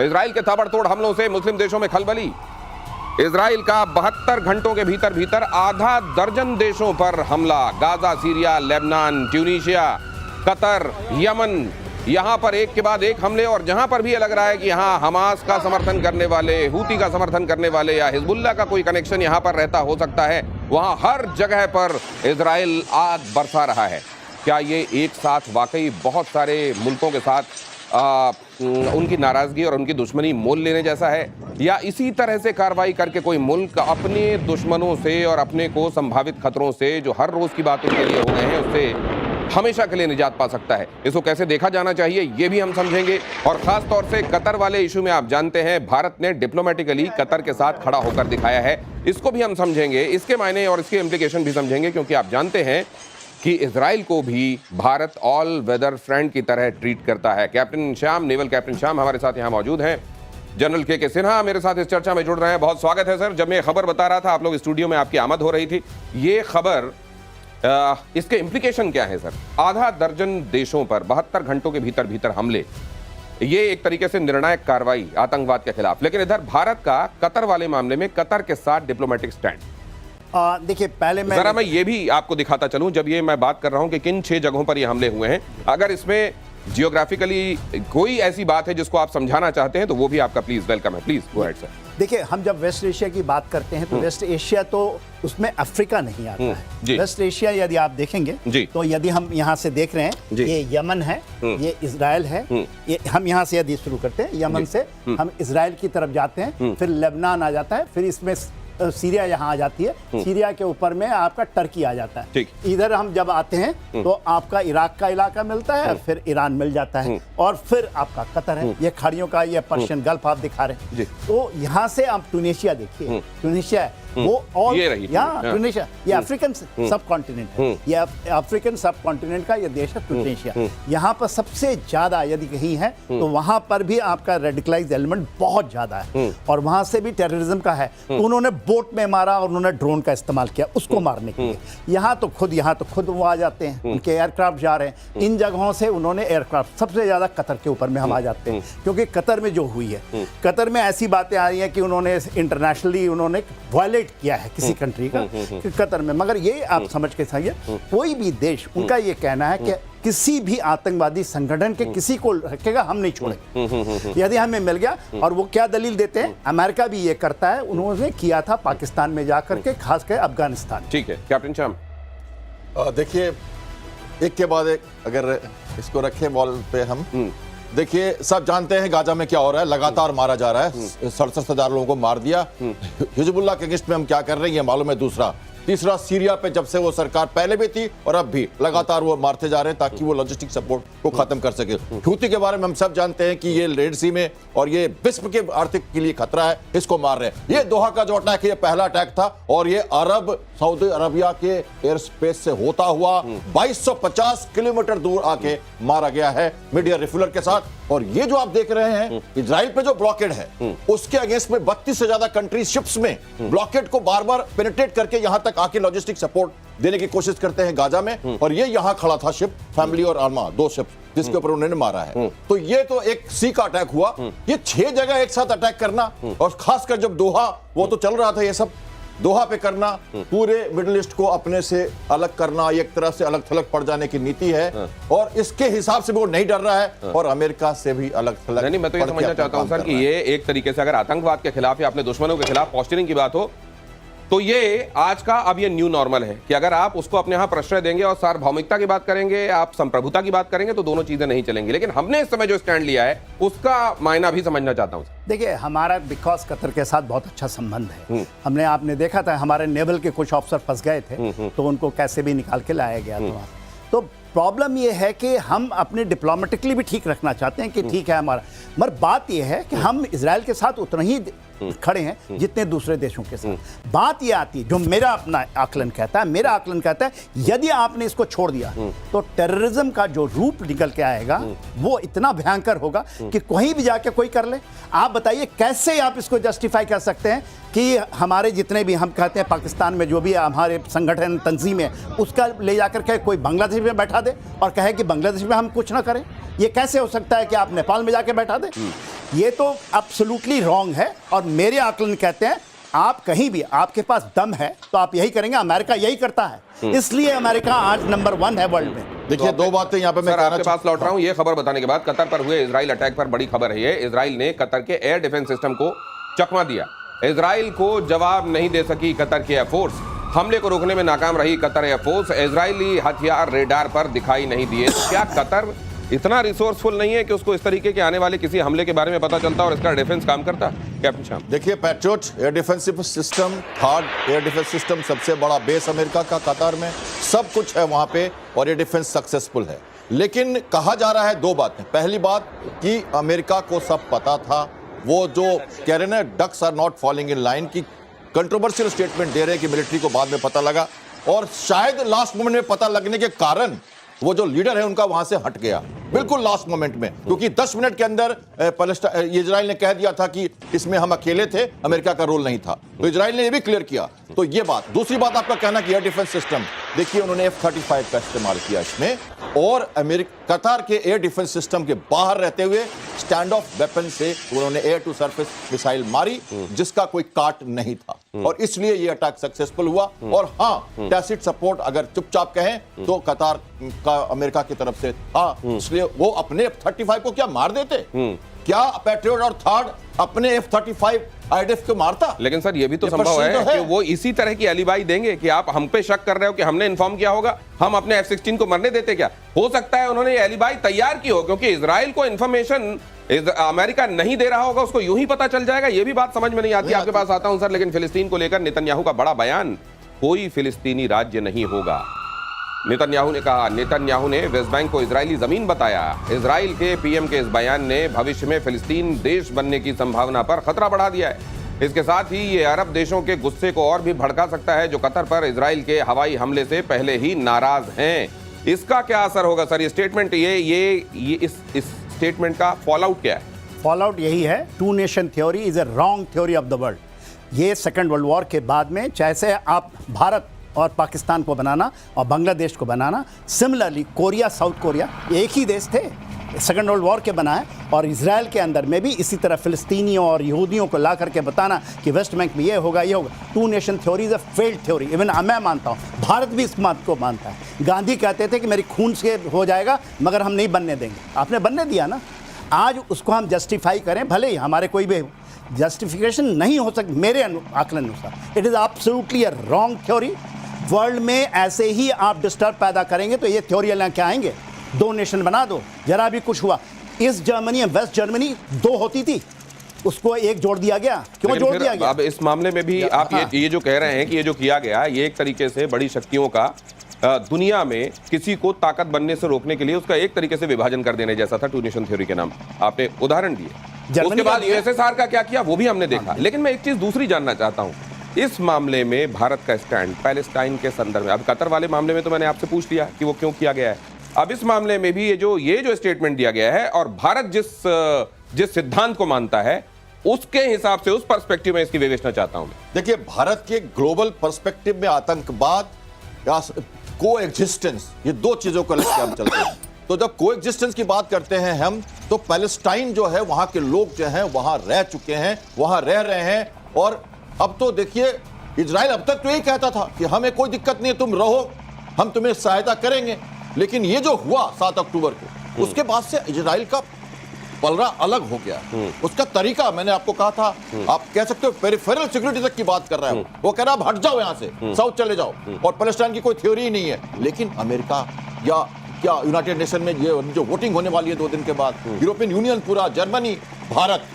Israel के ताबड़तोड़ हमलों से मुस्लिम देशों में खलबली। इजराइल का 72 घंटों के भीतर आधा दर्जन देशों पर हमला। Gaza, Syria, Lebanon, Tunisia, Qatar, Yemen, यहां पर एक के बाद एक हमले। और जहां पर भी लग रहा है कि यहां हमास का समर्थन करने वाले, हूती का समर्थन करने वाले या हिजबुल्लाह का कोई कनेक्शन यहां पर रहता हो सकता है, वहां हर जगह पर इजराइल आग बरसा रहा है। क्या ये एक साथ वाकई बहुत सारे मुल्कों के साथ उनकी नाराजगी और उनकी दुश्मनी मोल लेने जैसा है, या इसी तरह से कार्रवाई करके कोई मुल्क अपने दुश्मनों से और अपने को संभावित खतरों से जो हर रोज की बात उनके लिए हो गए हैं उससे हमेशा के लिए निजात पा सकता है? इसको कैसे देखा जाना चाहिए ये भी हम समझेंगे। और खास तौर से कतर वाले इशू में आप जानते हैं भारत ने डिप्लोमेटिकली कतर के साथ खड़ा होकर दिखाया है, इसको भी हम समझेंगे, इसके मायने और इसके इम्प्लीकेशन भी समझेंगे, क्योंकि आप जानते हैं कि इजराइल को भी भारत ऑल वेदर फ्रेंड की तरह ट्रीट करता है। Captain Shyam, naval captain Shyam हमारे साथ यहाँ मौजूद हैं। जनरल के सिन्हा मेरे साथ इस चर्चा में जुड़ रहे हैं। बहुत स्वागत है सर। जब मैं ये खबर बता रहा था आप लोग स्टूडियो में, आपकी आमद हो रही थी, ये खबर इसके इम्प्लीकेशन क्या है सर? आधा दर्जन देशों पर 72 घंटों के भीतर हमले, ये एक तरीके से निर्णायक कार्रवाई आतंकवाद के खिलाफ। लेकिन इधर भारत का कतर वाले मामले में कतर के साथ डिप्लोमेटिक स्टैंड। देखिए, पहले मैं ये भी आपको दिखाता चलूं, जब ये मैं बात कर रहा हूं कि किन 6 जगहों पर ये हमले हुए हैं, अगर इसमें जियोग्राफिकली कोई ऐसी बात है जिसको आप समझाना चाहते हैं तो वो भी आपका प्लीज वेलकम है। Please go ahead sir. देखिए, हम जब वेस्ट एशिया की बात करते हैं तो वेस्ट एशिया तो उसमें अफ्रीका नहीं आता है। वेस्ट एशिया यदि आप देखेंगे तो यदि हम यहाँ से देख रहे हैं, ये यमन है, ये इजराइल है, ये हम यहाँ से यदि शुरू करते हैं, यमन से हम इजराइल की तरफ जाते हैं, फिर लेबनान आ जाता है, फिर इसमें सीरिया यहाँ आ जाती है, सीरिया के ऊपर में आपका टर्की आ जाता है। इधर हम जब आते हैं तो आपका इराक का इलाका मिलता है, फिर ईरान मिल जाता है, और फिर आपका कतर है। ये खाड़ियों का ये पर्शियन गल्फ आप दिखा रहे हैं। तो यहाँ से आप ट्यूनीशिया देखिए, ट्यूनीशिया वो, और यहाँ ट्यूनीशिया ये अफ्रीकन सब कॉन्टिनेंट है, ये अफ्रीकन सब कॉन्टिनेंट का ये देश है ट्यूनीशिया। यहाँ पर सबसे ज्यादा यदि कहीं है तो वहां पर भी आपका रेडिकलाइज्ड एलिमेंट बहुत ज्यादा है, और वहां से भी टेररिज्म का है। तो उन्होंने बोट में मारा और उन्होंने ड्रोन का इस्तेमाल किया उसको मारने के लिए। यहाँ तो खुद वो आ जाते हैं, उनके एयरक्राफ्ट जा रहे हैं। इन जगहों से उन्होंने एयरक्राफ्ट, सबसे ज्यादा कतर के ऊपर में हम आ जाते हैं, क्योंकि कतर में जो हुई है, कतर में ऐसी बातें आ रही हैं कि उन्होंने इंटरनेशनली उन्होंने वायलेट किया है किसी कंट्री का कतर में। मगर ये आप समझ के चाहिए, कोई भी देश, उनका ये कहना है कि किसी भी आतंकवादी संगठन के किसी को रखेगा हम नहीं छोड़ेंगे यदि हमें मिल गया। और वो क्या दलील देते हैं, अमेरिका भी ये करता है, उन्होंने किया था पाकिस्तान में जाकर के, खासकर अफगानिस्तान। ठीक है कैप्टन श्याम। देखिए, एक के बाद एक अगर इसको रखें बॉल पे हम देखिए, सब जानते हैं गाजा में क्या हो रहा है, लगातार मारा जा रहा है। 67,000 लोगों को मार दिया। हिजबुल्लाह के अगेंस्ट में हम क्या कर रहे हैं ये मालूम है। दूसरा, तीसरा, सीरिया पे जब से वो सरकार पहले भी थी और अब भी लगातार वो मारते जा रहे हैं ताकि वो लॉजिस्टिक सपोर्ट को खत्म कर सके। हूती के बारे में हम सब जानते हैं कि ये रेड सी में और ये विश्व के आर्थिक के लिए खतरा है, इसको मार रहे हैं। ये दोहा का जो अटैक, ये पहला अटैक था, और ये सऊदी अरबिया के एयर स्पेस से होता हुआ 2250 किलोमीटर दूर आके मारा गया है मीडिया रिफ्यूलर के साथ। और ये जो आप देख रहे हैं, इजराइल पे जो ब्लॉकेड है उसके अगेंस्ट में 32 से ज्यादा कंट्री शिप्स में ब्लॉकेड को बार बार पेनिट्रेट करके यहां तक आके लॉजिस्टिक सपोर्ट देने की कोशिश करते हैं गाजा में। और ये यहां खड़ा था शिप, फैमिली और आर्मा, 2 शिप जिसके ऊपर उन्होंने मारा है। तो ये तो एक सी का अटैक हुआ। ये 6 जगह एक साथ अटैक करना, और खासकर जब दोहा वो तो चल रहा था, ये सब दोहा पे करना, पूरे मिडिल ईस्ट को अपने से अलग करना, एक तरह से अलग थलग पड़ जाने की नीति है। और इसके हिसाब से वो नहीं डर रहा है, और अमेरिका से भी अलग थलग। नहीं, मैं तो ये समझना चाहता हूं सर कि ये एक तरीके से अगर आतंकवाद के खिलाफ या अपने दुश्मनों के खिलाफ पोस्चरिंग की बात हो, तो ये आज का अब ये न्यू नॉर्मल है कि अगर आप उसको अपने यहां प्रश्रय देंगे और सार्वभौमिकता की बात करेंगे, आप संप्रभुता की बात करेंगे, तो दोनों चीजें नहीं चलेंगी। लेकिन हमने इस समय जो स्टैंड लिया है उसका मायना भी समझना चाहता हूं। देखिए, हमारा बिकॉज कतर के साथ बहुत अच्छा संबंध है। आपने देखा था हमारे नेवल के कुछ ऑफिसर फंस गए थे, तो उनको कैसे भी निकाल के लाया गया था। तो प्रॉब्लम ये है कि हम अपने डिप्लोमेटिकली भी ठीक रखना चाहते हैं कि ठीक है हमारा, मगर बात ये है कि हम इजराइल के साथ उतना ही खड़े हैं जितने दूसरे देशों के साथ। बात ये आती है, जो मेरा अपना आकलन कहता है, यदि आपने इसको छोड़ दिया तो टेररिज्म का जो रूप निकल के आएगा वो इतना भयंकर होगा कि कहीं भी जाके कोई कर ले। आप बताइए कैसे आप इसको जस्टिफाई कर सकते हैं कि हमारे जितने भी हम कहते हैं पाकिस्तान में जो भी हमारे संगठन तंजीम है उसका ले जाकर के कोई बांग्लादेश में बैठा दे और कहे कि बांग्लादेश में हम कुछ ना करें? ये कैसे हो सकता है कि आप नेपाल में जाके बैठा दें? ये तो एब्सोल्युटली रॉन्ग है। और मेरे आकलन कहते हैं आप कहीं भी आपके पास दम है तो आप यही करेंगे। अमेरिका यही करता है, इसलिए अमेरिका आज नंबर 1 है वर्ल्ड में। देखिए दो बातें यहाँ पे मैं आपके पास लौट रहा हूं। ये खबर बताने के बाद कतर पर हुए इजराइल अटैक पर बड़ी खबर है। ये इजराइल ने कतर के एयर डिफेंस सिस्टम को चकमा दिया। इजराइल को जवाब नहीं दे सकी कतर की एयरफोर्स। हमले को रोकने में नाकाम रही कतर एयरफोर्स। इजरायली हथियार रेडार पर दिखाई नहीं दिए। तो क्या कतर इतना रिसोर्सफुल नहीं है कि उसको इस तरीके के आने वाले किसी हमले के बारे में पता चलता और इसका डिफेंस काम करता? कैप्टन शाम, देखिए patriot air defensive system, third air defence system, सबसे बड़ा बेस अमेरिका का कतर में, सब कुछ है वहां पे और ये डिफेंस सक्सेसफुल है। लेकिन कहा जा रहा है दो बातें। पहली बात कि अमेरिका को सब पता था, वो जो कह रहे ना ducks are not falling in line की कंट्रोवर्शियल स्टेटमेंट दे रहे हैं कि मिलिट्री को बाद में पता लगा और शायद लास्ट मोमेंट में पता लगने के कारण वो जो लीडर है उनका वहां से हट गया बिल्कुल लास्ट मोमेंट में, क्योंकि 10 मिनट के अंदर इजराइल ने कह दिया था कि इसमें हम अकेले थे, अमेरिका का रोल नहीं था। तो इजराइल ने ये भी क्लियर किया। तो ये बात। दूसरी बात आपका कहना कि एयर डिफेंस सिस्टम, देखिए उन्होंने F-35 का इस्तेमाल किया इसमें और कतार के एयर डिफेंस सिस्टम के बाहर रहते हुए स्टैंड ऑफ वेपन से उन्होंने एयर टू सरफेस मिसाइल मारी जिसका कोई काट नहीं था और इसलिए ये अटैक सक्सेसफुल हुआ। और हाँ, टैसिट सपोर्ट अगर चुपचाप कहें तो कतार का अमेरिका की तरफ से था, इसलिए वो अपने F-35 को क्या मार देते? क्या पैट्रियट और थर्ड अपने F-35 IDF को मारता? लेकिन सर ये भी तो संभव है कि वो इसी तरह की एलिबाई देंगे कि आप हम पे शक कर रहे हो कि हमने इन्फॉर्म किया होगा, हम अपने F-16 को मरने देते क्या? हो सकता है उन्होंने ये एलिबाई तैयार की हो क्योंकि इजराइल को इंफॉर्मेशन अमेरिका नहीं दे रहा होगा, उसको यूं ही पता चल जाएगा। ये भी बात समझ में नहीं आती। आपके पास आता हूं सर, लेकिन फिलिस्तीन को लेकर नेतन्याहू का बड़ा बयान, कोई फिलिस्तीनी राज्य नहीं होगा, नेतन्याहू ने कहा। नेतन्याहू ने वेस्ट बैंक को इजरायली जमीन बताया। इजराइल के पीएम के इस बयान ने भविष्य में फिलिस्तीन देश बनने की संभावना पर खतरा बढ़ा दिया है। इसके साथ ही ये अरब देशों के गुस्से को और भी भड़का सकता है जो कतर पर इजराइल के हवाई हमले से पहले ही नाराज हैं। इसका क्या असर होगा सर? ये स्टेटमेंट इस स्टेटमेंट का फॉलआउट क्या है? फॉलआउट यही है, 2 nation theory is a wrong theory of the world. ये सेकेंड वर्ल्ड वॉर के बाद में जैसे आप भारत और पाकिस्तान को बनाना और बांग्लादेश को बनाना, सिमिलरली कोरिया साउथ कोरिया एक ही देश थे, सेकेंड वर्ल्ड वॉर के बनाए। और इजराइल के अंदर में भी इसी तरह फिलिस्तीनियों और यहूदियों को ला करके बताना कि वेस्ट बैंक में ये होगा ये होगा। 2 nation theory is a failed theory. Even मैं मानता हूँ, भारत भी इस बात को मानता है। गांधी कहते थे कि मेरी खून से हो जाएगा मगर हम नहीं बनने देंगे, आपने बनने दिया ना। आज उसको हम जस्टिफाई करें, भले ही हमारे कोई भी जस्टिफिकेशन नहीं हो सकती मेरे आकलन अनुसार। It is absolutely a wrong theory. World में ऐसे ही आप डिस्टर्ब पैदा करेंगे तो ये थ्योरी लेकर क्या आएंगे? 2 नेशन बना दो, जरा भी कुछ हुआ। ईस्ट जर्मनी और वेस्ट जर्मनी 2 होती थी, उसको एक जोड़ दिया गया। क्यों जोड़ दिया गया? अब इस मामले में भी आप ये जो कह रहे हैं कि ये जो किया गया ये एक तरीके से बड़ी शक्तियों का दुनिया में किसी को ताकत बनने से रोकने के लिए उसका एक तरीके से विभाजन कर देने जैसा था। 2 नेशन थ्योरी के नाम आपने उदाहरण दिए। उसके बाद यूएसएसआर का क्या किया वो भी हमने देखा। लेकिन मैं एक चीज दूसरी जानना चाहता हूं, इस मामले में भारत का स्टैंड पैलेस्टाइन के संदर्भ में। अब कतर वाले मामले में तो मैंने आपसे पूछ लिया कि वो क्यों किया गया है। अब इस मामले में भी ये जो स्टेटमेंट दिया गया है और भारत जिस सिद्धांत को मानता है उसके हिसाब से, उस पर्सपेक्टिव में इसकी विवेचना चाहता हूं मैं। देखिए भारत के ग्लोबल पर्सपेक्टिव में आतंकवाद या कोएग्जिस्टेंस, ये 2 चीजों को लेकर हम चलते हैं। तो जब कोएग्जिस्टेंस की बात करते हैं हम, तो पैलेस्टाइन जो है वहां के लोग जो हैं वहां रह चुके हैं, वहां रह रहे हैं। और अब तो देखिए इजराइल अब तक तो यही कहता था कि हमें कोई दिक्कत नहीं है, तुम रहो, हम तुम्हें सहायता करेंगे। लेकिन ये जो हुआ 7 अक्टूबर को, उसके बाद से इजराइल का पलड़ा अलग हो गया। उसका तरीका, मैंने आपको कहा था, आप कह सकते हो पेरिफेरल सिक्योरिटी तक की बात कर रहा है। वो कह रहा है आप हट जाओ यहां से, साउथ चले जाओ, और पैलेस्टाइन की कोई थ्योरी ही नहीं है। लेकिन अमेरिका या क्या यूनाइटेड नेशन में ये जो वोटिंग होने वाली है 2 दिन के बाद, यूरोपियन यूनियन पूरा, जर्मनी, भारत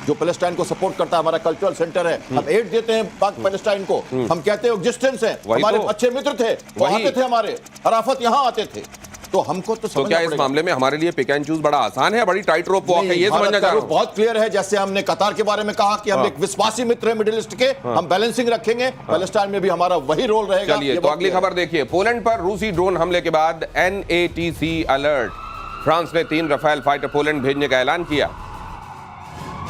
जो पैलेस्टाइन को सपोर्ट करता है, हमारा कल्चरल सेंटर है, हम एड देते हैं पैलेस्टाइन को, हम कहते हैं एग्जिस्टेंस है, हमारे अच्छे मित्र थे, वो आते थे, हमारे अराफत यहां आते थे। तो हमको तो क्या इस मामले में हमारे लिए पिक एंड चूज बड़ा आसान है, बड़ी टाइट रोप वॉक है, ये समझना चाह रहा हूं। बहुत क्लियर है, जैसे हमने कतार के बारे में कहा कि हम एक विश्वासी मित्र हैं मिडिल ईस्ट के, हम बैलेंसिंग रखेंगे, पैलेस्टाइन में भी हमारा वही रोल रहेगा। चलिए तो अगली खबर देखिए। पोलैंड पर रूसी ड्रोन हमले के बाद NATC अलर्ट। फ्रांस ने 3 रफाल फाइटर पोलैंड भेजने का ऐलान किया।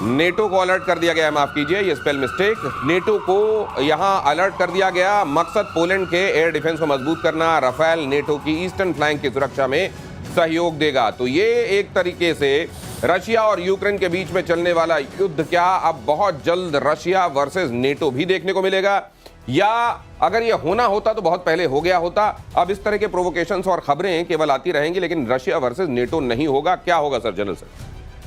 नेटो को अलर्ट कर दिया गया, माफ कीजिए ये स्पेल मिस्टेक, नेटो को यहां अलर्ट कर दिया गया। मकसद पोलैंड के एयर डिफेंस को मजबूत करना, रफाल नेटो की ईस्टर्न फ्लैंक की सुरक्षा में सहयोग देगा। तो ये एक तरीके से रशिया और यूक्रेन के बीच में चलने वाला युद्ध क्या अब बहुत जल्द रशिया वर्सेस नेटो भी देखने को मिलेगा, या अगर यह होना होता तो बहुत पहले हो गया होता? अब इस तरह के प्रोवोकेशंस और खबरें केवल आती रहेंगी, लेकिन रशिया वर्सेस नेटो नहीं होगा। क्या होगा सर, जनरल सर?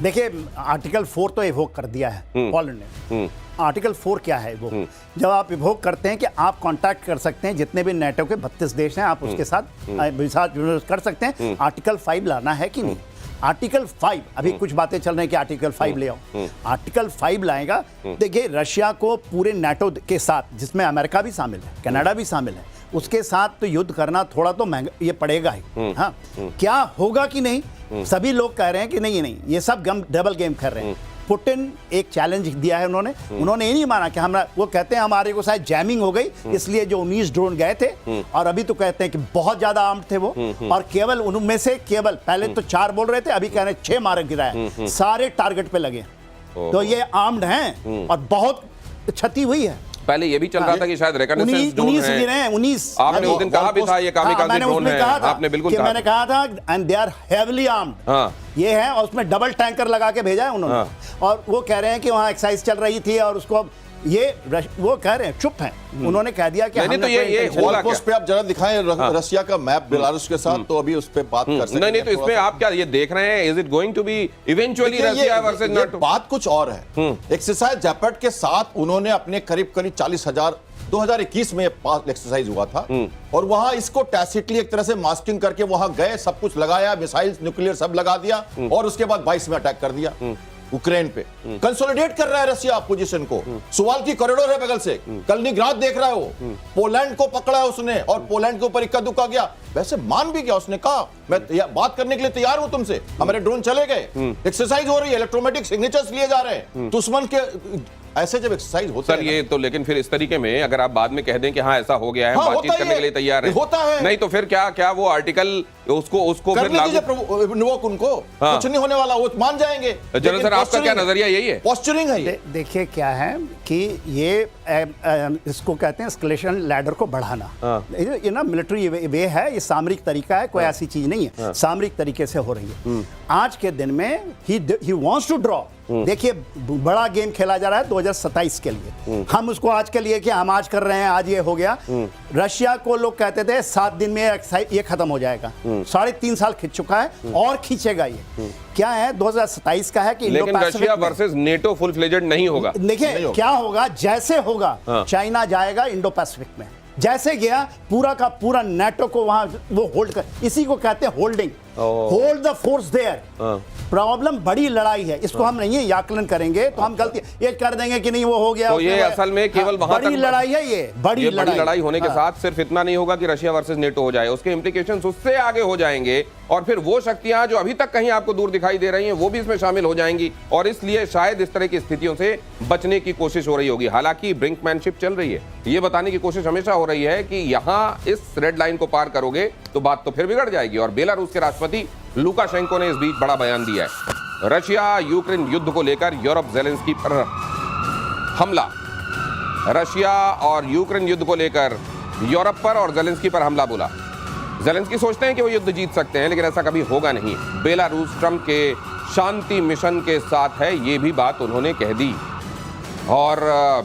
देखिए, आर्टिकल 4 तो इवोक कर दिया है पोलैंड ने। आर्टिकल 4 क्या है वो? जब आप इवोक करते हैं कि आप कांटेक्ट कर सकते हैं जितने भी नेटो के 32 देश हैं, आप उसके साथ कर सकते हैं। आर्टिकल 5 लाना है कि नहीं? आर्टिकल 5 अभी कुछ बातें चल रही हैं कि आर्टिकल 5 ले आओ। आर्टिकल 5 लाएगा। देखिए, रशिया को पूरे नाटो के साथ, जिसमें अमेरिका भी शामिल है, कनाडा भी शामिल है, उसके साथ तो युद्ध करना थोड़ा तो महंगा ये पड़ेगा ही। हाँ, क्या होगा कि नहीं? सभी लोग कह रहे हैं कि नहीं, ये सब डबल गेम कर रहे हैं। पुतिन एक चैलेंज दिया है उन्होंने ये नहीं माना कि हमरा, वो कहते हैं हमारे को शायद जैमिंग हो गई, इसलिए जो 19 ड्रोन गए थे, और अभी तो कहते हैं कि बहुत ज्यादा आर्म्ड थे वो, और केवल उनमें से केवल पहले तो 4 बोल रहे थे, अभी कह रहे हैं 6 मार गिराया, सारे टारगेट पे लगे। तो ये आर्म्ड हैं और बहुत क्षति हुई है। पहले ये भी चल रहा था कि शायद रिकॉग्निशंस ड्रोन हैं। 19 आपने उस दिन कहा भी था ये कामिकाज़े ड्रोन है, आपने बिल्कुल कहा। मैंने कहा था and they are heavily armed, ये है, और उसमें डबल टैंकर लगा के भेजा है उन्होंने। और वो कह रहे हैं कि वहाँ एक्सरसाइज चल रही थी और उसको ये वो कह रहे हैं, चुप हैं, उन्होंने कह दिया कि नहीं, तो ये वॉल पोस्ट पे आप जरा दिखाएं रशिया का मैप बेलारूस के साथ, तो अभी उस पे बात कर सकते हैं। नहीं, तो इसमें आप क्या ये देख रहे हैं, is it going to be eventually Russia versus NATO? बात कुछ और है। एक्सरसाइज जैपेट के साथ उन्होंने अपने करीब 40,000 2021 में एक्सरसाइज हुआ था, और वहां इसको टैसिटली एक तरह से मास्किंग करके वहां गए, सब कुछ लगाया, मिसाइल न्यूक्लियर सब लगा दिया, और उसके बाद 22 में अटैक कर दिया यूक्रेन पे। कंसोलिडेट कर रहा है रशिया पोजीशन को। सुवाल की कॉरिडोर है बगल से, कलिनिंग्राड देख रहा है वो, पोलैंड को पकड़ा है उसने, और पोलैंड के ऊपर इक्का दुक्का गया, वैसे मान भी गया, उसने कहा मैं बात करने के लिए तैयार हूं तुमसे, हमारे ड्रोन चले गए, एक्सरसाइज हो रही है, इलेक्ट्रोमैटिक सिग्नेचर्स लिए जा रहे हैं दुश्मन के। ऐसे जब एक्सरसाइज होता है ये तो, लेकिन फिर इस तरीके में अगर आप बाद में कह दें कि हाँ ऐसा हो गया है, हाँ, बातचीत करने के लिए तैयार है, होता है, नहीं तो फिर क्या वो आर्टिकल उसको फिर लागू निवोक उनको कुछ नहीं होने वाला, वो मान जाएंगे। जनरल सर, आपका क्या नजरिया यही है? पोस्चरिंग है ये। देखिए क्या है कि ये इसको कहते हैं एस्केलेशन लैडर को बढ़ाना। ये ना मिलिट्री वे है, ये सामरिक तरीका है, कोई ऐसी चीज नहीं है, सामरिक तरीके से हो रही है। आज के दिन में ही वांट्स टू ड्रॉ। देखिए, बड़ा गेम खेला जा रहा है 2027 के लिए। हम उसको आज के लिए कि हम आज कर रहे हैं, आज ये हो गया। रशिया को लोग कहते थे 7 दिन में ये खत्म हो जाएगा, 3.5 साल खींच चुका है और खींचेगा। ये क्या है 2027 का है कि लेकिन Russia versus NATO full fledged नहीं होगा। देखिए क्या होगा, जैसे होगा चाइना जाएगा इंडो पैसिफिक में, जैसे गया पूरा का पूरा नेटो को वहां वो होल्ड कर, इसी को कहते हैं holding, hold the force there. Problem बड़ी लड़ाई है, इसको हम नहीं आकलन करेंगे तो हम गलती ये कर देंगे कि नहीं वो हो गया, तो ये असल में केवल वहां बड़ी लड़ाई है। ये बड़ी लड़ाई होने के साथ सिर्फ इतना नहीं होगा कि रशिया वर्सेस नेटो हो जाए, उसके इम्प्लीकेशंस उससे आगे हो जाएंगे, और फिर वो शक्तियां जो अभी तक कहीं आपको दूर दिखाई दे रही हैं वो भी इसमें शामिल हो जाएंगी, और इसलिए शायद इस तरह की स्थितियों से बचने की कोशिश हो रही होगी। हालांकि ब्रिंकमैनशिप चल रही है, ये बताने की कोशिश हमेशा हो रही है कि यहां इस रेड लाइन को पार करोगे तो बात तो फिर बिगड़ जाएगी। और बेलारूस के राष्ट्रपति लुकाशेंको ने इस बीच बड़ा बयान दिया है। रशिया यूक्रेन युद्ध को लेकर यूरोप ज़ेलेंस्की पर हमला। रशिया और यूक्रेन युद्ध को लेकर यूरोप पर और ज़ेलेंस्की पर हमला बोला। ज़ेलेंस्की सोचते हैं कि वो युद्ध जीत सकते हैं, लेकिन ऐसा कभी होगा नहीं। बेलारूस ट्रंप के शांति मिशन के साथ है, ये भी बात उन्होंने कह दी, और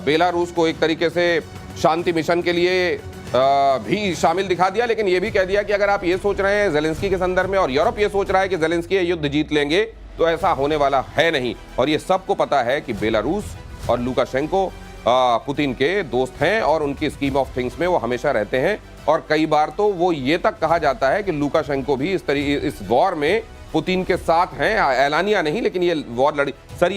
बेलारूस को एक तरीके से शांति मिशन के लिए भी शामिल दिखा दिया, लेकिन ये भी कह दिया कि अगर आप ये सोच रहे हैं ज़ेलेंस्की के संदर्भ में और यूरोप ये सोच रहा है कि ज़ेलेंस्की ये युद्ध जीत लेंगे, तो ऐसा होने वाला है नहीं। और ये सबको पता है कि बेलारूस और लुकाशेंको पुतिन के दोस्त हैं और उनकी स्कीम ऑफ थिंग्स में वो हमेशा रहते हैं, और कई बार तो वो ये तक कहा जाता है कि लुकाशेंको भी इस वॉर में पुतिन के साथ हैं, ऐलानिया नहीं, लेकिन ये वॉर लड़ी। सर,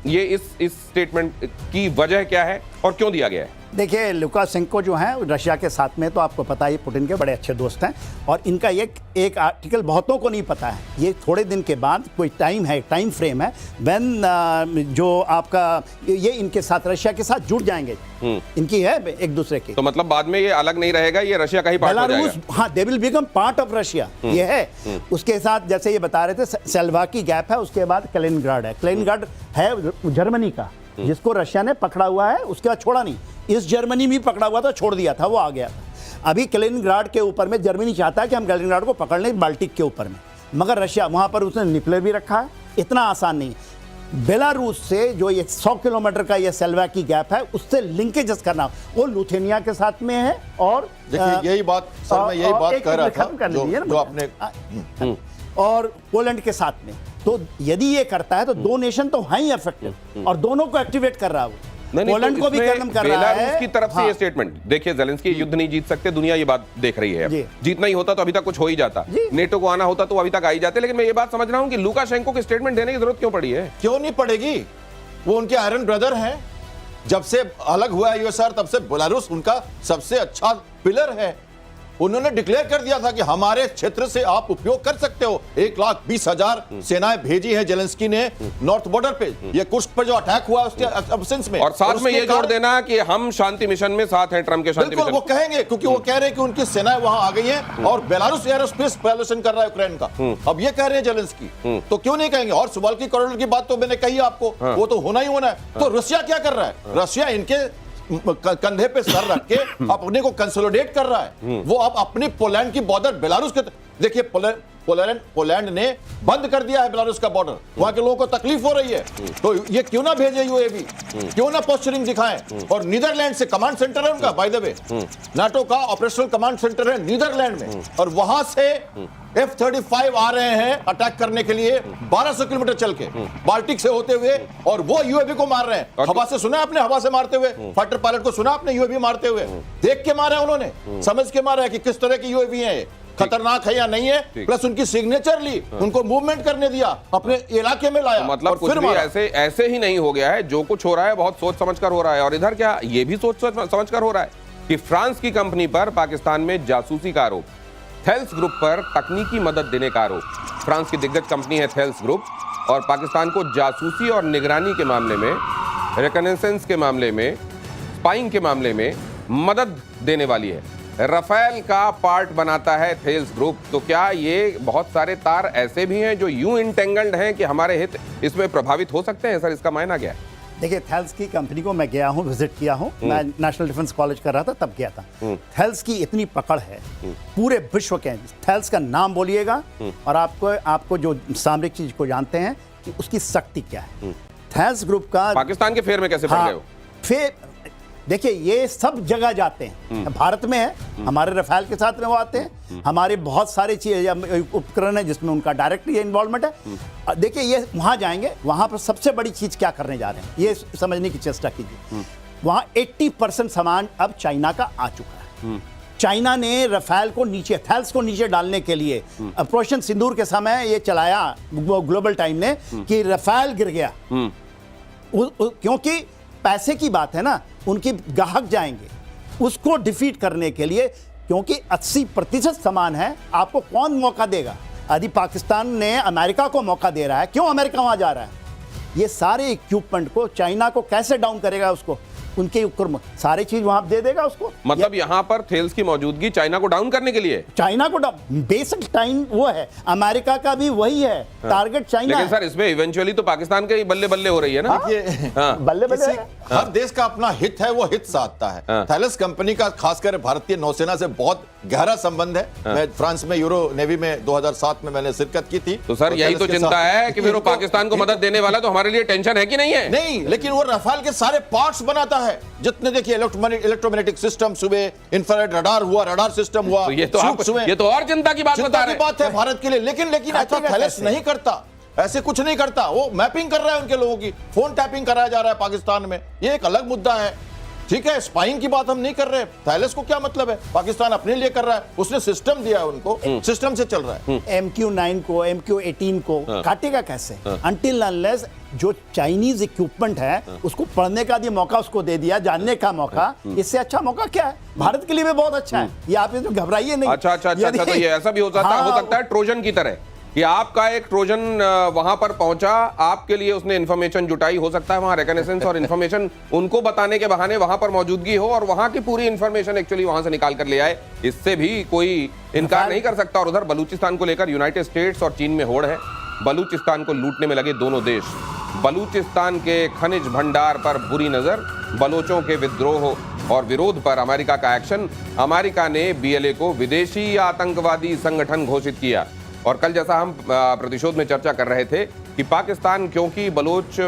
ये इस स्टेटमेंट की वजह क्या है और क्यों दिया गया है? देखिए, लुकाशेंको जो हैं रशिया के साथ में, तो आपको पता है पुतिन के बड़े अच्छे दोस्त हैं, और इनका एक आर्टिकल बहुतों को नहीं पता है, ये थोड़े दिन के बाद कोई टाइम फ्रेम है व्हेन जो आपका ये इनके साथ रशिया के साथ जुड़ जाएंगे, इनकी है एक दूसरे की, तो मतलब बाद में ये अलग नहीं रहेगा, ये रशिया का ही पार्ट हो जाएगा। हाँ, they will become part of Russia, ये है। उसके साथ जैसे ये बता रहे थे सेल्वाकी गैप है, उसके बाद कलिनिंग्राड है। कलिनिंग्राड है जर्मनी का, जिसको रशिया ने पकड़ा हुआ है, उसके बाद छोड़ा नहीं। इस जर्मनी में पकड़ा हुआ था, छोड़ दिया था, वो आ गया था। अभी कलिनिंग्राड के ऊपर में जर्मनी चाहता है कि हम कलिनिंग्राड को पकड़ लें बाल्टिक के ऊपर में, मगर रशिया वहां पर उसने न्यूक्लियर भी रखा है, इतना आसान नहीं। बेलारूस से जो ये 100 किलोमीटर का ये सेल्वाकी गैप है, उससे लिंकेजेस करना, वो लुथेनिया के साथ में है। और देखिए यही बात सर, मैं यही बात कर रहा था जो आपने और पोलैंड के साथ में। तो यदि ये करता है तो दो नेशन तो हैं ही अफेक्टेड, और दोनों को एक्टिवेट कर रहा है। पोलैंड को भी कदम कर रहा है की तरफ से ये स्टेटमेंट। देखिए ज़ेलेंस्की युद्ध नहीं जीत सकते, दुनिया ये बात देख रही है। जीतना ही होता तो अभी तक कुछ हो ही जाता, नेटो को आना होता तो अभी तक आ ही जाते। लेकिन मैं ये बात समझ रहा हूं कि लुकाशेंको की स्टेटमेंट देने की जरूरत क्यों पड़ी है? क्यों नहीं पड़ेगी? वो उनके आयरन ब्रदर हैं। जब से अलग हुआ है यूएसआर, तब से बेलारूस उनका सबसे अच्छा पिलर है। उन्होंने डिक्लेयर कर दिया था कि हमारे क्षेत्र से आप उपयोग कर सकते हो। 1,20,000 सेनाएं भेजी है जेलेंस्की ने नॉर्थ बॉर्डर पे, ये कुर्स्क पर जो अटैक हुआ उसके अब्सेंस में। और साथ में ये जोड़ देना कि हम शांति मिशन में साथ हैं, ट्रम्प के शांति मिशन। वो कहेंगे क्योंकि वो कह रहे हैं कि उनकी सेनाएं वहां आ गई हैं और बेलारूस एयरोस्पेस वायलेशन कर रहा है यूक्रेन का। अब ये कह रहे हैं जेलेंस्की, तो क्यों नहीं कहेंगे? और सुवाल्की कॉरिडोर की बात तो मैंने कही आपको, वो तो होना ही होना है। तो रशिया क्या कर रहा है? रशिया इनके कंधे पे सर रख के अपने को कंसोलिडेट कर रहा है। वो अब अपनी पोलैंड की बॉर्डर बेलारूस के, देखिए पोलैंड ने बंद कर दिया है बेलारूस का बॉर्डर, वहां के लोगों को तकलीफ हो रही है। तो ये क्यों ना भेजे यूएवी, क्यों ना पोस्चरिंग दिखाएं? और नीदरलैंड से कमांड सेंटर है उनका, बाय द वे नाटो का ऑपरेशनल कमांड सेंटर है नीदरलैंड में, और वहां से F-35 आ रहे हैं अटैक करने के लिए 1200 किलोमीटर चल के बाल्टिक से होते हुए, और वो यूएवी को मार रहे हैं। हवा से सुना आपने, हवा से मारते हुए फाइटर पायलट को सुना आपने यूएवी मारते हुए? देख के मारा है उन्होंने, समझ के मारा है कि किस तरह की यूएवी है, खतरनाक है या नहीं है। प्लस उनकी सिग्नेचर ली, उनको मूवमेंट करने दिया, अपने इलाके में लाया। मतलब कुछ भी ऐसे ही नहीं हो गया है। जो कुछ हो रहा है बहुत सोच समझ कर हो रहा है। और इधर क्या ये भी सोच समझ कर हो रहा है कि फ्रांस की कंपनी पर पाकिस्तान में जासूसी का आरोप, थेल्स ग्रुप पर तकनीकी मदद देने का आरोप। फ्रांस की दिग्गज कंपनी है थेल्स ग्रुप, और पाकिस्तान को जासूसी और निगरानी के मामले में, रिकनेसेंस के मामले में, स्पाइंग के मामले में मदद देने वाली है। राफेल का पार्ट बनाता है थेल्स ग्रुप। तो क्या ये बहुत सारे तार ऐसे भी हैं जो यूं इंटेंगल्ड हैं कि हमारे हित इसमें प्रभावित हो सकते हैं? सर, इसका मायना क्या है? देखिए, थेल्स की कंपनी को मैं गया हूँ, विजिट किया हूँ। मैं नेशनल डिफेंस कॉलेज कर रहा था तब गया था। थेल्स की इतनी पकड़ है पूरे विश्व के, थेल्स का नाम बोलिएगा और आपको जो सामरिक चीज को जानते हैं कि उसकी शक्ति क्या है। थेल्स ग्रुप का पाकिस्तान के फेर में कैसे पड़ गए हो? फिर देखिए, ये सब जगह जाते हैं। भारत में है, हमारे रफेल के साथ में वो आते हैं। हमारे बहुत सारे उपकरण है जिसमें उनका डायरेक्टली इन्वॉल्वमेंट है। देखिए, ये वहां जाएंगे, वहां पर सबसे बड़ी चीज क्या करने जा रहे हैं ये समझने की चेष्टा कीजिए। वहां 80% सामान अब चाइना का आ चुका है। चाइना ने रफेल को नीचे, थेल्स को नीचे डालने के लिए ऑपरेशन सिंदूर के समय ये चलाया ग्लोबल टाइम ने कि रफेल गिर गया। क्योंकि पैसे की बात है ना, उनके ग्राहक जाएंगे उसको डिफीट करने के लिए, क्योंकि 80% सामान है। आपको कौन मौका देगा? यदि पाकिस्तान ने अमेरिका को मौका दे रहा है, क्यों अमेरिका वहां जा रहा है? ये सारे इक्विपमेंट को चाइना को कैसे डाउन करेगा? उसको उनके सारी चीज वहां दे देगा उसको। मतलब यहां पर थेल्स की मौजूदगी चाइना को डाउन करने के लिए, चाइना को बेसिक टाइम वो है, अमेरिका का भी वही है टारगेट चाइना। लेकिन सर, इसमें इवेंचुअली तो पाकिस्तान के बल्ले बल्ले हो रही है ना। बल्ले बल्ले हर देश का अपना हित है, वो हित साधता है। थेल्स कंपनी का खासकर भारतीय नौसेना से बहुत गहरा संबंध है। मैं फ्रांस में यूरो नेवी में 2007 में मैंने शिरकत की थी। तो सर, यही तो चिंता है कि फिर वो पाकिस्तान को मदद देने वाला, तो हमारे लिए टेंशन है कि नहीं है? नहीं, लेकिन वो रफाल के सारे पार्ट्स बनाता है। जितने देखिए इलेक्ट्रोमैग्नेटिक सिस्टम, सुबह इंफ्रारेड रडार हुआ, रडार सिस्टम हुआ, तो ये तो और चिंता की बात बता रहे हैं। बात है भारत के लिए। लेकिन ऐसा थेल्स नहीं करता, ऐसे कुछ नहीं करता। वो मैपिंग कर रहा है उनके लोगों की, फोन टैपिंग कराया जा रहा है पाकिस्तान में। ये एक अलग मुद्दा है। ठीक है, स्पाइंग की बात हम नहीं कर रहे। थैलेस को क्या मतलब है? पाकिस्तान अपने लिए कर रहा है, उसने सिस्टम दिया है उनको, सिस्टम से चल रहा है। MQ-9 को, MQ-18 को काटेगा कैसे? अनटिल अनलेस जो चाइनीज इक्विपमेंट है उसको पढ़ने का भी मौका उसको दे दिया, जानने का मौका। इससे अच्छा मौका क्या है? भारत के लिए भी बहुत अच्छा है। ये आप तो घबराइए नहीं। अच्छा, तो ये ऐसा भी हो सकता है ट्रोजन की तरह कि आपका एक ट्रोजन वहां पर पहुंचा, आपके लिए उसने इंफॉर्मेशन जुटाई, हो सकता है वहां रिकनेसेंस और इंफॉर्मेशन उनको बताने के बहाने वहां पर मौजूदगी हो और वहां की पूरी इंफॉर्मेशन एक्चुअली वहां से निकाल कर ले आए। इससे भी कोई इनकार नहीं कर सकता। और उधर बलूचिस्तान को लेकर यूनाइटेड स्टेट्स और चीन में होड़ है। बलूचिस्तान को लूटने में लगे दोनों देश। बलूचिस्तान के खनिज भंडार पर बुरी नजर, बलोचों के विद्रोह और विरोध पर अमेरिका का एक्शन। अमेरिका ने BLA को विदेशी आतंकवादी संगठन घोषित किया। और कल जैसा हम प्रतिशोध में चर्चा कर रहे थे कि पाकिस्तान क्योंकि बलोच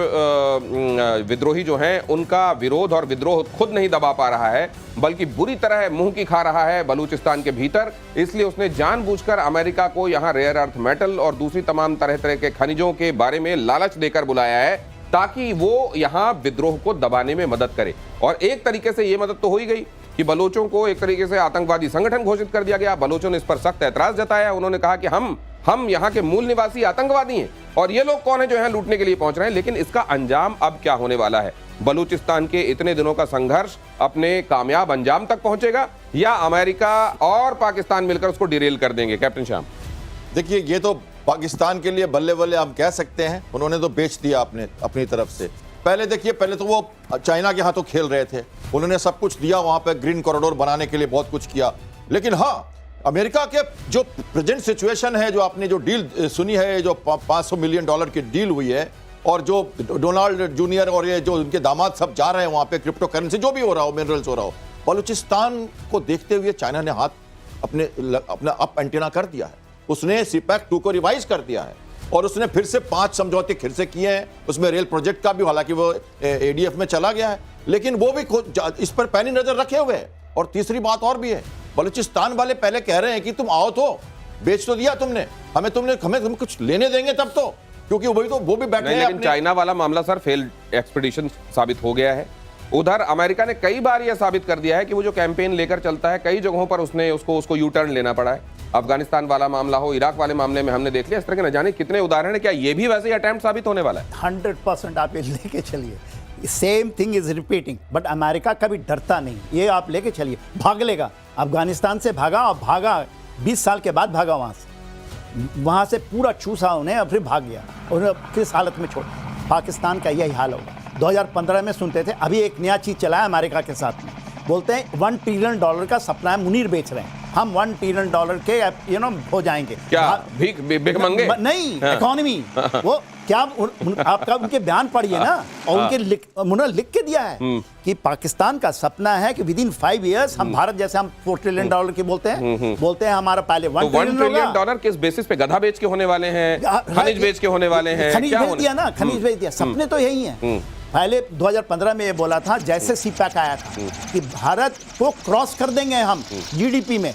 विद्रोही जो हैं उनका विरोध और विद्रोह खुद नहीं दबा पा रहा है, बल्कि बुरी तरह मुंह की खा रहा है बलूचिस्तान के भीतर, इसलिए उसने जानबूझकर अमेरिका को यहाँ रेयर अर्थ मेटल और दूसरी तमाम तरह तरह के खनिजों के बारे में लालच देकर बुलाया है ताकि वो यहाँ विद्रोह को दबाने में मदद करे। और एक तरीके से ये मदद तो हो ही गई कि बलोचों को एक तरीके से आतंकवादी संगठन घोषित कर दिया गया। बलोचों ने इस पर सख्त ऐतराज जताया, उन्होंने कहा कि हम यहाँ के मूल निवासी आतंकवादी हैं और ये लोग कौन है जो यहाँ लूटने के लिए पहुंच रहे हैं। लेकिन इसका अंजाम अब क्या होने वाला है? बलूचिस्तान के इतने दिनों का संघर्ष अपने कामयाब अंजाम तक पहुंचेगा या अमेरिका और पाकिस्तान मिलकर उसको डिरेल कर देंगे? कैप्टन श्याम, देखिए ये तो पाकिस्तान के लिए बल्ले बल्ले हम कह सकते हैं, उन्होंने तो बेच दिया अपनी तरफ से। पहले देखिए, पहले तो वो चाइना के हाथों खेल रहे थे, उन्होंने सब कुछ दिया, वहां पे ग्रीन कॉरिडोर बनाने के लिए बहुत कुछ किया। लेकिन हाँ, अमेरिका के जो प्रेजेंट सिचुएशन है, जो आपने जो डील सुनी है, जो $500 मिलियन की डील हुई है, और जो डोनाल्ड जूनियर और ये जो उनके दामाद सब जा रहे हैं वहां पे, क्रिप्टो करेंसी जो भी हो रहा हो, मिनरल्स हो रहा हो, बलूचिस्तान को देखते हुए चाइना ने हाथ अपना अप एंटीना कर दिया है। उसने सीपैक 2 को रिवाइज कर दिया है और उसने फिर से 5 समझौते फिर से किए हैं। उसमें रेल प्रोजेक्ट का भी, हालांकि वो एडीएफ में चला गया है, लेकिन वो भी इस पर पैनी नजर रखे हुए हैं। और तीसरी बात और भी है, बलूचिस्तान वाले पहले कह रहे हैं कि तुम आओ तो, बेच तो दिया तुमने हमें कुछ लेने देंगे तब तो, क्योंकि वो भी बैठे हैं। लेकिन चाइना वाला मामला सर फेल्ड एक्सपीडिशन साबित हो गया है। उधर अमेरिका ने कई बार यह साबित कर दिया है कि वो जो कैंपेन लेकर चलता है, कई जगहों पर उसको यू टर्न लेना पड़ा है। अफगानिस्तान वाला मामला हो, इराक वाले मामले में हमने देख लिया। इस तरह के न जाने कितने उदाहरण है। क्या ये भी वैसे ही अटेम्प्ट साबित होने वाला है? 100% आप ये लेके चलिए, same thing is repeating. But America कभी डरता नहीं, ये आप लेके चलिए, भाग लेगा। अफगानिस्तान से भागा और भागा 20 साल के बाद भागा, वहां से पूरा चूसा उन्हें और फिर भाग गया, उन्हें किस हालत में छोड़। पाकिस्तान का यही हाल होगा। 2015 में सुनते थे, अभी एक नया चीज चला है अमेरिका के साथ में, बोलते हैं $1 ट्रिलियन का सप्लाई मुनीर बेच रहे हैं, हम $1 ट्रिलियन के हो जाएंगे। क्या भीख मांगे? नहीं, इकोनॉमी वो क्या आपका उनके बयान पढ़िए ना, और उन्होंने लिख के दिया है कि पाकिस्तान का सपना है कि विद इन 5 इयर्स हम भारत जैसे हम $4 ट्रिलियन की बोलते हैं हमारा पहले $1 ट्रिलियन किस बेसिस पे? गधा बेच के होने वाले हैं, खनिज बेच के होने वाले हैं? खनिज बेच दिया ना, खनिज बेच दिया। सपने तो यही है। पहले 2015 में ये बोला था, जैसे सीपैक आया था, कि भारत को क्रॉस कर देंगे हम जीडीपी में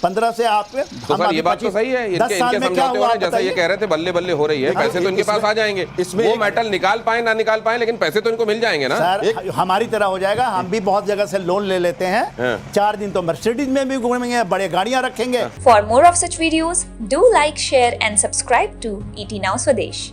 15 से आप। तो सर ये बात तो सही है, इनके समझौते हो रहे, जैसा ये कह रहे थे बल्ले बल्ले हो रही है, पैसे तो इनके पास आ जाएंगे। इसमें वो मेटल निकाल पाए ना निकाल पाए, लेकिन पैसे तो इनको मिल जाएंगे ना। सर हमारी तरह हो जाएगा, हम भी बहुत जगह से लोन ले लेते हैं, 4 दिन तो मर्सिडीज में भी घूमेंगे, बड़े गाड़ियां रखेंगे। For more of such videos do like, share and subscribe to ET Now Swadesh।